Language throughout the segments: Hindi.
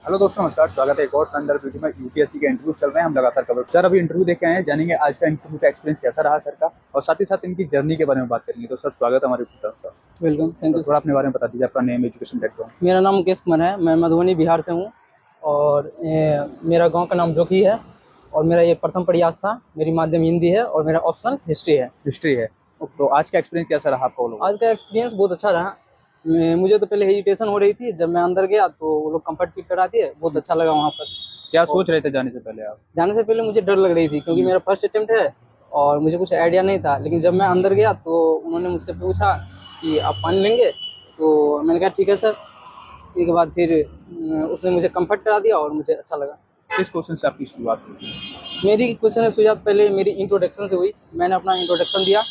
हेलो दोस्तों, नमस्कार। स्वागत है एक और शानदार वीडियो में। यूपीएससी के इंटरव्यू चल रहे हैं, हम लगातार कवर। सर अभी इंटरव्यू देख के आए हैं, जानेंगे आज का इंटरव्यू का एक्सपीरियंस कैसा रहा सर का, और साथ ही साथ इनकी जर्नी के बारे में बात करेंगे। तो सर स्वागत है हमारे यूट्यूब पर। वेलकम, थैंक तो यू। थोड़ा अपने बारे में बता दीजिए, आपका नेम, एजुकेशन बैकग्राउंड। मेरा नाम मुकेश कुमार है, मैं मधुबनी बिहार से हूँ और मेरा गांव का नाम जोखी है और मेरा ये प्रथम प्रयास था। मेरी माध्यम हिंदी है और मेरा ऑप्शनल हिस्ट्री है। हिस्ट्री है। तो आज का एक्सपीरियंस कैसा रहा आपका? लोग आज का एक्सपीरियंस बहुत अच्छा रहा। मुझे तो पहले हेजिटेशन हो रही थी, जब मैं अंदर गया तो वो लोग कंफर्ट फील करा दिए, बहुत अच्छा लगा वहाँ पर। क्या सोच रहे थे जाने से पहले आप? जाने से पहले मुझे डर लग रही थी क्योंकि मेरा फर्स्ट अटेम्प्ट है और मुझे कुछ आइडिया नहीं था, लेकिन जब मैं अंदर गया तो उन्होंने मुझसे पूछा कि आप पानी लेंगे, तो मैंने कहा ठीक है सर। इसके बाद फिर उसने मुझे कंफर्ट करा दिया और मुझे अच्छा लगा। किस क्वेश्चन से आपकी शुरुआत हुई? मेरी क्वेश्चन की शुरुआत पहले मेरी इंट्रोडक्शन से हुई। मैंने अपना इंट्रोडक्शन दिया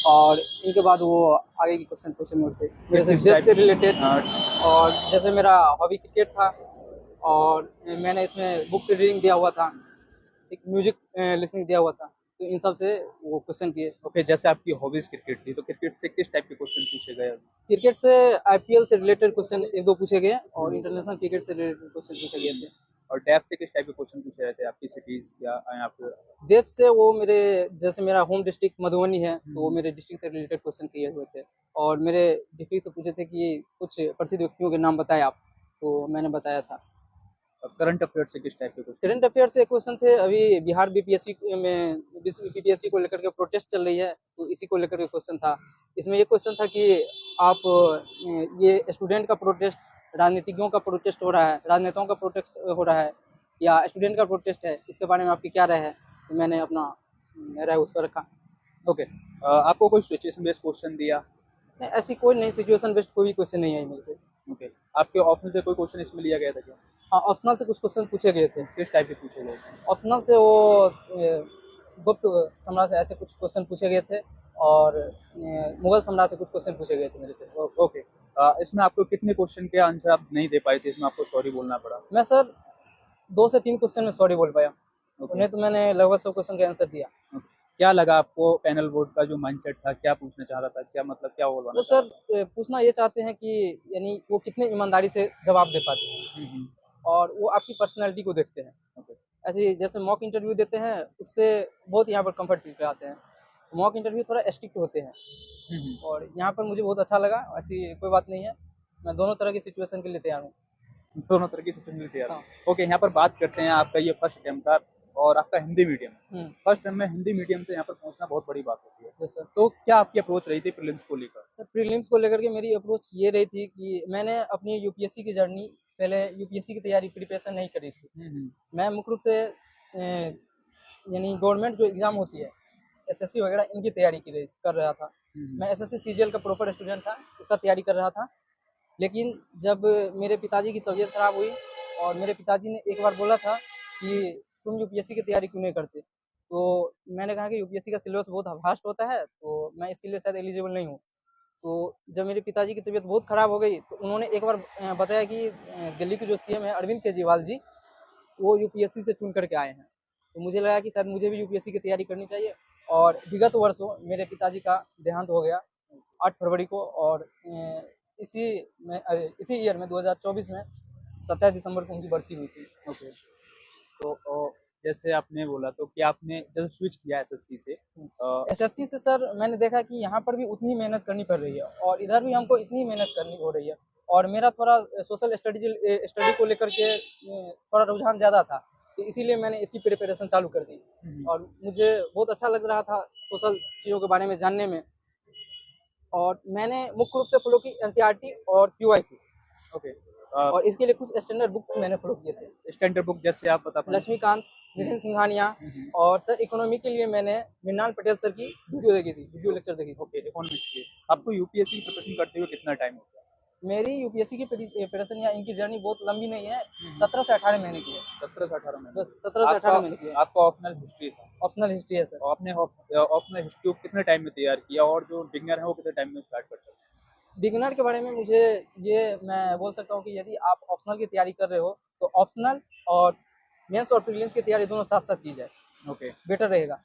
और इनके बाद वो आगे की क्वेश्चन पूछे मेरे से जेब से रिलेटेड। और जैसे मेरा हॉबी क्रिकेट था और मैंने इसमें बुक्स रीडिंग दिया हुआ था, एक म्यूजिक लिसनिंग दिया हुआ था, तो इन सब से वो क्वेश्चन किए। ओके, जैसे आपकी हॉबीज क्रिकेट थी, तो क्रिकेट से किस टाइप के क्वेश्चन पूछे गए? क्रिकेट से आईपीएल से रिलेटेड क्वेश्चन एक दो पूछे गए और इंटरनेशनल क्रिकेट से रिलेटेड क्वेश्चन पूछे गए थे। और डेप्थ से किस टाइप के क्वेश्चन पूछे गए थे? आपकी सिटीज या फिर? डेथ से वो मेरे, जैसे मेरा होम डिस्ट्रिक्ट मधुबनी है तो वो मेरे डिस्ट्रिक्ट से रिलेटेड क्वेश्चन किए हुए थे और मेरे डिस्ट्रिक्ट से पूछे थे कि कुछ प्रसिद्ध व्यक्तियों के नाम बताए आप, तो मैंने बताया था। करंट अफेयर से किस टाइप के क्वेश्चन? करंट अफेयर से क्वेश्चन थे, अभी बिहार बीपीएससी में बीपीएससी को लेकर के प्रोटेस्ट चल रही है तो इसी को लेकर के क्वेश्चन था। इसमें ये क्वेश्चन था कि आप ये स्टूडेंट का प्रोटेस्ट, राजनीतिज्ञों का प्रोटेस्ट हो रहा है, राजनेताओं का प्रोटेस्ट हो रहा है या स्टूडेंट का प्रोटेस्ट है, इसके बारे में आपकी क्या राय है? तो मैंने अपना राय उस पर रखा। ओके, आपको कोई सिचुएशन बेस्ड क्वेश्चन दिया? नहीं, ऐसी कोई नहीं, सिचुएशन बेस्ड कोई क्वेश्चन नहीं आई मेरे से। ओके, आपके ऑप्शन से कोई क्वेश्चन इसमें लिया गया था क्या? हाँ, ऑप्शनल से कुछ क्वेश्चन पूछे गए थे। किस टाइप के पूछे गए थे? ऑप्शनल से वो गुप्त सम्राट से ऐसे कुछ क्वेश्चन पूछे गए थे और मुगल सम्राट से कुछ क्वेश्चन पूछे गए थे मेरे से। ओके, इसमें आपको कितने क्वेश्चन के आंसर आप नहीं दे पाए थे, इसमें आपको सॉरी बोलना पड़ा? मैं सर 2 से 3 क्वेश्चन में सॉरी बोल पाया, ओके। नहीं तो मैंने लगभग 100 क्वेश्चन का आंसर दिया। क्या लगा आपको? पैनल बोर्ड का जो माइंडसेट था, क्या पूछना चाह रहा था, क्या मतलब क्या बोलवाना वो चाह सर पूछना ये चाहते हैं कि यानी वो कितने ईमानदारी से जवाब दे पाते हैं रहा था? और वो आपकी पर्सनैलिटी को देखते हैं। ओके। ऐसे जैसे मॉक इंटरव्यू देते हैं उससे बहुत यहाँ पर कंफर्ट फील कराते हैं। मॉक इंटरव्यू थोड़ा स्ट्रिक्ट होते हैं और यहाँ पर मुझे बहुत अच्छा लगा। ऐसी कोई बात नहीं है, मैं दोनों तरह की सिचुएशन के लिए तैयार हूँ। दोनों तरह की सिचुएशन तैयार। हाँ। ओके, यहाँ पर बात करते हैं, आपका ये फर्स्ट अटेम्प्ट था और आपका हिंदी मीडियम। फर्स्ट टाइम में हिंदी मीडियम से यहाँ पर पहुँचना बहुत बड़ी बात होती है। Yes sir. तो क्या आपकी अप्रोच रही थी प्रीलिम्स को लेकर? सर प्रीलिम्स को लेकर के मेरी अप्रोच ये रही थी कि मैंने अपनी यूपीएससी की जर्नी, पहले यूपीएससी की तैयारी प्रिपरेशन नहीं करी थी। मैं मुख्य रूप से यानी गवर्नमेंट जो एग्ज़ाम होती है, एसएससी वगैरह, इनकी तैयारी कर रहा था। मैं एसएससी सीजीएल का प्रॉपर स्टूडेंट था, उसका तैयारी कर रहा था। लेकिन जब मेरे पिताजी की तबीयत खराब हुई और मेरे पिताजी ने एक बार बोला था कि तुम यूपीएससी की तैयारी क्यों नहीं करते, तो मैंने कहा कि यूपीएससी का सिलेबस बहुत वास्ट होता है तो मैं इसके लिए शायद एलिजिबल नहीं हूँ। तो जब मेरे पिताजी की तबीयत बहुत ख़राब हो गई तो उन्होंने एक बार बताया कि दिल्ली के जो सीएम है अरविंद केजरीवाल जी, वो यूपीएससी से चुन करके आए हैं। तो मुझे लगा कि शायद मुझे भी यूपीएससी की तैयारी करनी चाहिए और विगत वर्षों मेरे पिताजी का देहांत हो गया 8 फरवरी को और इसी इसी ईयर में 2024 में 27 दिसंबर को उनकी बरसी हुई थी। ओके, तो जैसे आपने बोला, तो क्या आपने जब स्विच किया एसएससी से? एसएससी से सर मैंने देखा कि यहाँ पर भी उतनी मेहनत करनी पड़ रही है और इधर भी हमको इतनी मेहनत करनी हो रही है और मेरा थोड़ा सोशल स्टडी को लेकर के थोड़ा रुझान ज़्यादा था, तो इसीलिए मैंने इसकी प्रिपरेशन चालू कर दी और मुझे बहुत अच्छा लग रहा था सोशल चीज़ों के बारे में जानने में। और मैंने मुख्य रूप से फॉलो की एनसीईआरटी और क्यूआईटी। ओके, और इसके लिए कुछ स्टैंडर्ड बुक्स मैंने फॉलो किए थे। स्टैंडर्ड बुक जैसे आप बता पाएं? लक्ष्मीकांत, नितिन सिंघानिया और सर इकोनॉमी के लिए मैंने मृणाल पटेल सर की वीडियो देखी थी, वीडियो लेक्चर देखी थी। ओके, इकोनॉमिक्स की। आपको यूपीएससी की प्रिपरेशन करते हुए कितना टाइम हो गया? मेरी यूपीएससी की प्रिपरेशन या इनकी जर्नी बहुत लंबी नहीं है, 17 से 18 महीने की है। 17 से 18 महीने? बस 17 से 18 महीने की है। आपका ऑप्शनल हिस्ट्री था? ऑप्शनल हिस्ट्री है सर। और आपने ऑप्शनल हिस्ट्री को कितने टाइम में तैयार किया, और जो बिगनर है वो कितने टाइम में स्टार्ट कर सकते हैं? बिगिनर के बारे में मुझे ये मैं बोल सकता हूँ कि यदि आप ऑप्शनल की तैयारी कर रहे हो तो ऑप्शनल और मेंस और प्रीलिम्स की तैयारी दोनों साथ साथ की जाए, ओके। बेटर रहेगा।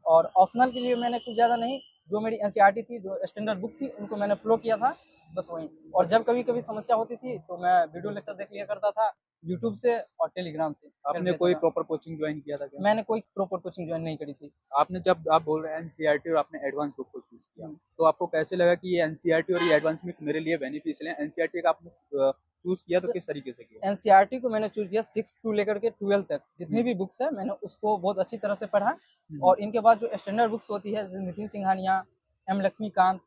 और ऑप्शनल के लिए मैंने कुछ ज़्यादा नहीं, जो मेरी एनसीईआरटी थी, जो स्टैंडर्ड बुक थी, उनको मैंने फॉलो किया था बस वही। और जब कभी कभी समस्या होती थी तो मैं वीडियो लेक्चर देख लिया करता था यूट्यूब से और टेलीग्राम से। आपने कोई प्रॉपर कोचिंग ज्वाइन किया था क्या? मैंने कोई प्रॉपर कोचिंग ज्वाइन नहीं करी थी। आपने जब आप बोल रहे हैं एनसीईआरटी और आपने एडवांस बुक को चूज़ किया, हम्म। तो आपको कैसे लगा कि ये एनसीईआरटी और ये एडवांस बुक मेरे लिए बेनिफिशियल है? एनसीईआरटी का आपने चूज़ किया तो किस तरीके से किया? एनसीईआरटी को मैंने चूज किया 6 टू लेकर के 12 तक जितनी हम्म, भी बुक्स है मैंने उसको बहुत अच्छी तरह से पढ़ा। हम्म, और इनके बाद जो स्टैंडर्ड बुक्स होती है जैसे नितिन सिंघानिया, एम लक्ष्मीकांत,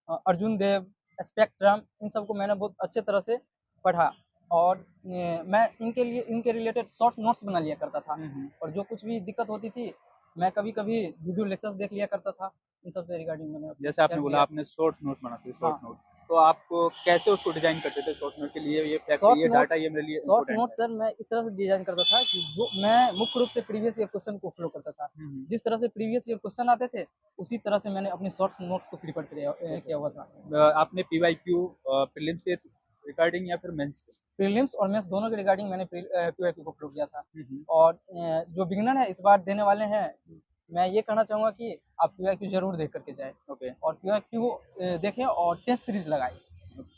अर्जुन देव, स्पेक्ट्रम, इन सबको मैंने बहुत अच्छे तरह से पढ़ा। और मैं इनके रिलेटेड शॉर्ट नोट्स बना लिया करता था। हम्म। और जो कुछ भी दिक्कत होती थी मैं कभी कभी वीडियो लेक्चर्स देख लिया करता था। इन सब से रिगार्डिंग मैंने जैसे आपने हेल्प बोला लिया। आपने शॉर्ट नोट बनाते थे शॉर्ट हाँ। नोट, तो आप कैसे उसको डिज़ाइन करते थे शॉर्ट नोट के लिए ये फैक्ट शॉर्ट ये डाटा नोट्स ये मेरे लिए शॉर्ट इम्पोर्टेंट नोट्स है? सर मैं इस तरह से डिजाइन करता था कि जो मैं मुख्य रूप से प्रीवियस ईयर क्वेश्चन को फॉलो करता था। हुँ, जिस तरह से प्रीवियस ईयर क्वेश्चन आते थे उसी तरह से मैंने अपने शॉर्ट नोट्स को प्रिपेयर ओके। किया हुआ था। आपने पीवाईक्यू प्रीलिम्स के रिगार्डिंग या फिर मेंस के? प्रीलिम्स और मेंस दोनों के रिगार्डिंग मैंने पीवाईक्यू को फॉलो किया था। हुँ, हुँ। और जो बिगिनर है इस बार देने वाले हैं, मैं ये कहना चाहूँगा कि आप पीवाईक्यू जरूर देख करके जाएं। ओके। और पीवाईक्यू देखें और टेस्ट सीरीज लगाएं।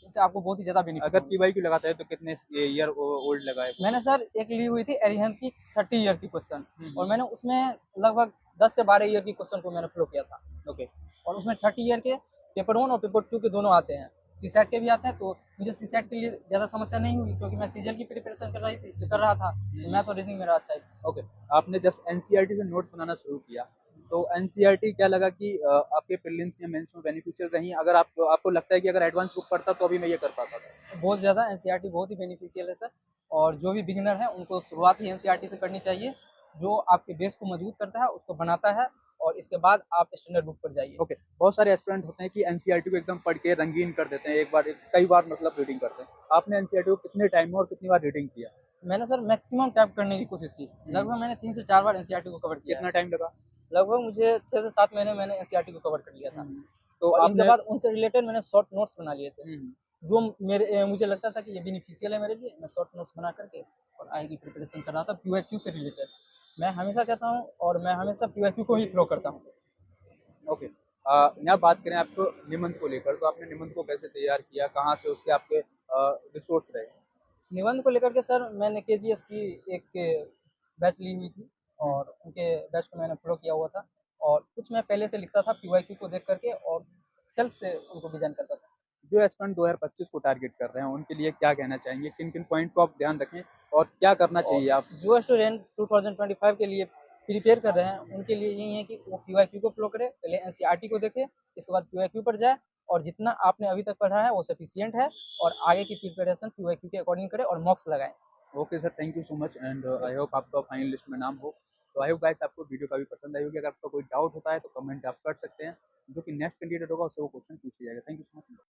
इससे आपको बहुत ही ज़्यादा बेनिफिट अगर होगा। पीवाईक्यू लगाता है तो कितने ईयर ओल्ड लगाए? मैंने सर एक ली हुई थी एरिहंत की 30 ईयर की क्वेश्चन। हुँ, और हुँ। मैंने उसमें लगभग 10 से 12 ईयर की क्वेश्चन को मैंने फॉलो किया था। ओके। और उसमें 30 ईयर के पेपर 1 और पेपर 2 के दोनों आते हैं। सीसैट के भी आते हैं तो मुझे सीसैट के लिए ज़्यादा समस्या नहीं हुई क्योंकि मैं सीजीएल की प्रिपरेशन कर रहा था। तो हुँ। मैं तो रीजनिंग मेरा अच्छा ही था। ओके। आपने जस्ट एनसीईआरटी से नोट्स बनाना शुरू किया, तो एनसीईआरटी क्या लगा कि आपके प्रीलिम्स या मेंस में बेनिफिशियल रही? अगर आपको लगता है कि अगर एडवांस बुक पढ़ता तो अभी मैं ये कर पाता था? बहुत ज़्यादा एनसीईआरटी बहुत ही बेनिफिशियल है सर। और जो भी बिगिनर है उनको शुरुआत ही एनसीईआरटी से करनी चाहिए। जो आपके बेस को मजबूत करता है उसको बनाता है। और इसके बाद आप स्टैंडर्ड बुक पर जाइए। ओके। बहुत सारे एस्पिरेंट होते हैं कि एनसीईआरटी को एकदम पढ़ के रंगीन कर देते हैं, कई बार मतलब रीडिंग करते हैं। आपने एनसीईआरटी को कितने टाइम में और कितनी बार रीडिंग किया? मैंने सर मैक्सिमम टाइम करने की कोशिश की। लगभग मैंने 3 से 4 बार एनसीईआरटी को कवर किया है। कितना टाइम लगा? लगभग मुझे 6 से 7 महीने मैंने एनसीईआरटी को कवर कर लिया था। तो और इनके आपने बाद उनसे रिलेटेड मैंने शॉर्ट नोट्स बना लिए थे। हुँ, जो मुझे लगता था कि ये बेनिफिशियल है मेरे लिए, मैं शॉर्ट नोट्स बना करके और आगे की प्रिपरेशन कर रहा था पीवाईक्यू से रिलेटेड। मैं हमेशा कहता हूँ और मैं हमेशा पीवाईक्यू को ही फॉलो करता हूँ। ओके। यहाँ बात करें आपको निबंध को लेकर, तो आपने निबंध को कैसे तैयार किया? कहाँ से उसके आपके रिसोर्स रहे? निबंध को लेकर के सर मैंने केजीएस की एक बैच ली हुई थी। हुँ। और उनके बैच को मैंने फॉलो किया हुआ था। और कुछ मैं पहले से लिखता था पीवाईक्यू को देख करके और सेल्फ से उनको डिजाइन करता था। जो एस्पिरेंट 2025 को टारगेट कर रहे हैं, उनके लिए क्या कहना चाहेंगे? किन-किन पॉइंट को आप ध्यान रखें और क्या करना और चाहिए आप? जो स्टूडेंट 2025 के लिए प्रिपेयर कर रहे हैं उनके लिए यही है कि वो पीवाईक्यू को फॉलो करें। पहले एनसीईआरटी को देखें, इसके बाद पीवाईक्यू पर जाए। और जितना आपने अभी तक पढ़ा है वो सफिशिएंट है। और आगे की प्रिपरेशन पीवाईक्यू के अकॉर्डिंग करें और मॉक्स लगाएं। Okay sir, thank you so much and I hope आपका फाइनल लिस्ट में नाम हो। तो आई होप गाइस आपको वीडियो काफ़ी पसंद आई होगी। अगर आपका कोई डाउट होता है तो कमेंट आप कर सकते हैं, जो कि नेक्स्ट कैंडिडेट होगा उससे वो क्वेश्चन पूछा जाएगा। Thank you so much.